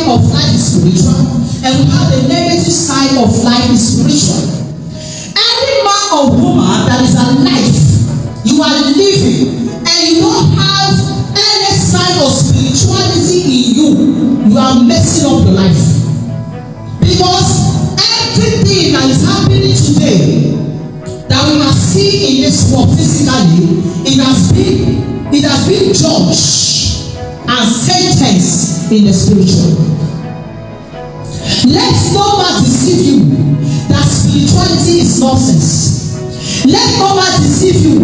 of life is spiritual, and we have the negative side of life is spiritual. Every man or woman that is alive, you are living, and you don't have any sign of spirituality in you, you are messing up your life. Because everything that is happening today that we have seen in this world physically, it has been judged and sentenced in the spiritual. Let no man deceive you that spirituality is nonsense. Let no man deceive you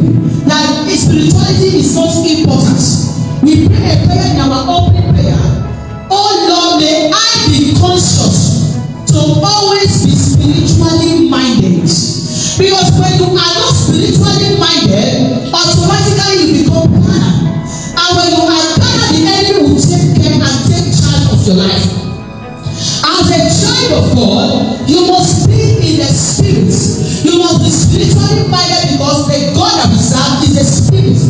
that spirituality is not important. We pray a prayer in our opening prayer. Oh Lord, may I be conscious to always be spiritually minded. Because when you are not spiritually minded, automatically you become carnal. And when you are carnal, the enemy will take care and take charge of your life. As a child of God, you must be in the spirit. You must be spiritually minded because the God that we serve is a spirit.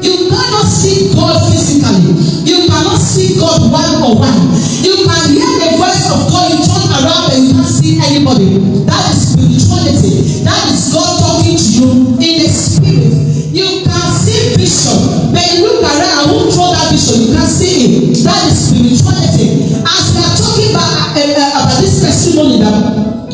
You cannot see God physically. You cannot see God one-on-one. You can hear the voice of God, you turn around and you can't see anybody. That is spirituality. That is God talking to you in the spirit. You can see vision, but you look around and won't throw that vision. You can't see it. That is spirituality. As we are talking about this testimony that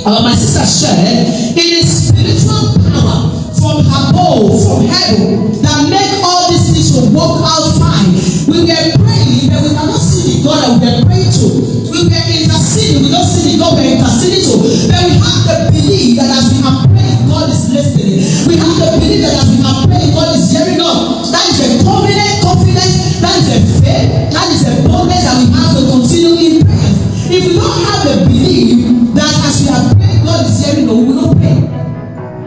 my sister shared, it is spiritual power from above, from heaven, that make all these things to work out fine. We were praying, but we cannot see the God that we were praying to. We were interceding, we don't see the God we are interceding to. But we have the belief that as we are praying, God is listening. We have the belief that as we are praying, God is hearing us. That is a confidence, that is a faith, that is a boldness that we have to continue in prayer. If we don't have the belief that as we are praying, God is hearing us, we will not pray.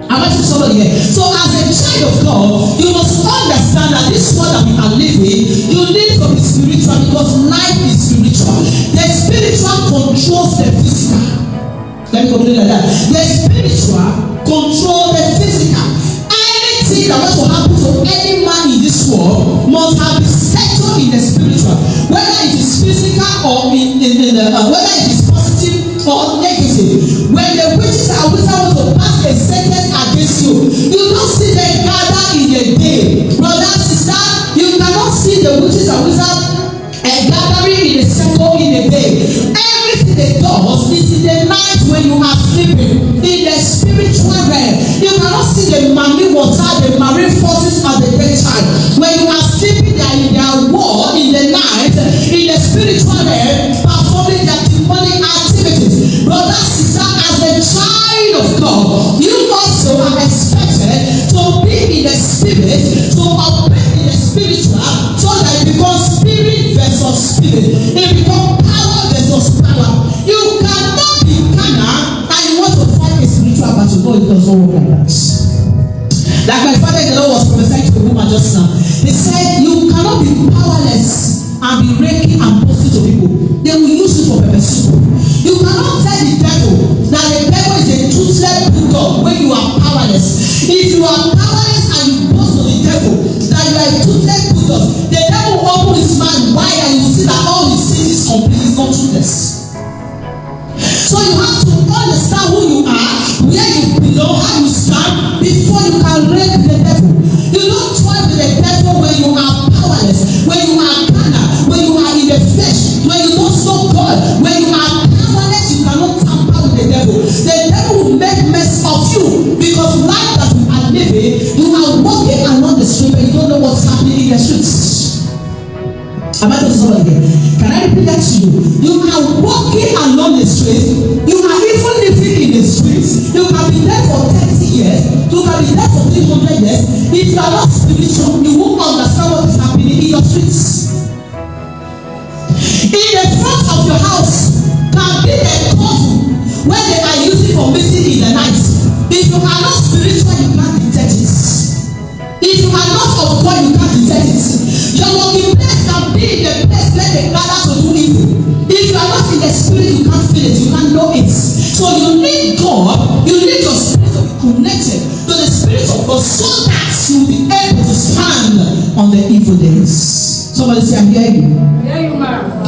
Am I saying somebody here? So as a child of God, you must understand that this world that we are living, you need to be spiritual because life is spiritual. The spiritual controls the physical. Let me complete like that. The spiritual controls the physical. Anything that wants to happen to any man in this world must have been settled in the spiritual. Whether it is physical or whether it is positive or negative. When the witches and wizards want to pass a sentence against you, you don't see them gather in a day. Brother, sister, you cannot see the witches and wizards gathering in a circle in a day. Everything they do is in the night when you are sleeping. In the spiritual realm, you cannot see the marine water, the marine forces at the daytime. When you are sleeping, they are in their war in the night, in the spiritual realm, performing their demonic activities. Brother, sister, as a child of God, you also are expected to be in the spirit, to operate in the spiritual, so that it becomes spirit versus spirit. It becomes power versus power. You cannot be carnal and you want to fight a spiritual battle. No, it doesn't work like that. Like my father in the Lord was prophesying to the woman just now. He said, you cannot be powerless and be raking and boasting to people. They will use you for purpose. You cannot tell the devil that the devil is a toothless bulldog when you are powerless. If you are powerless and you boast to the devil that you are a toothless bulldog, the devil will open his mouth wide and you will see that all his things is complete, is not toothless. So you have to understand who you are, where you belong, how you stand before you can rake the devil. You don't toy with the devil when you are powerless, when you are carnal, when you are in the flesh, when you don't know God, when you are powerless, you cannot tamper with the devil. The devil will make mess of you because life that we are living, you are walking along the street and you don't know what's happening in the streets. Am I talking to somebody here? Can I repeat that to you? You are walking along the street. You are even living in the streets. You can be there for 30 years. You can be there for 300 years. If you are not spiritual, you won't understand what is happening in your streets. In the front of your house can be a coffin where they are using for meeting in the night. If you are not spiritual, you can't detect it. If you are not of God, you can't detect it. Your working place can be in the place where they gather to do evil. If you are not in the spirit, you can't feel it, you can't know it. So you need God, you need your spirit to be connected to the spirit of God so that you will be able to stand on the evil days. Somebody say, I'm hearing you. Yeah, you, man.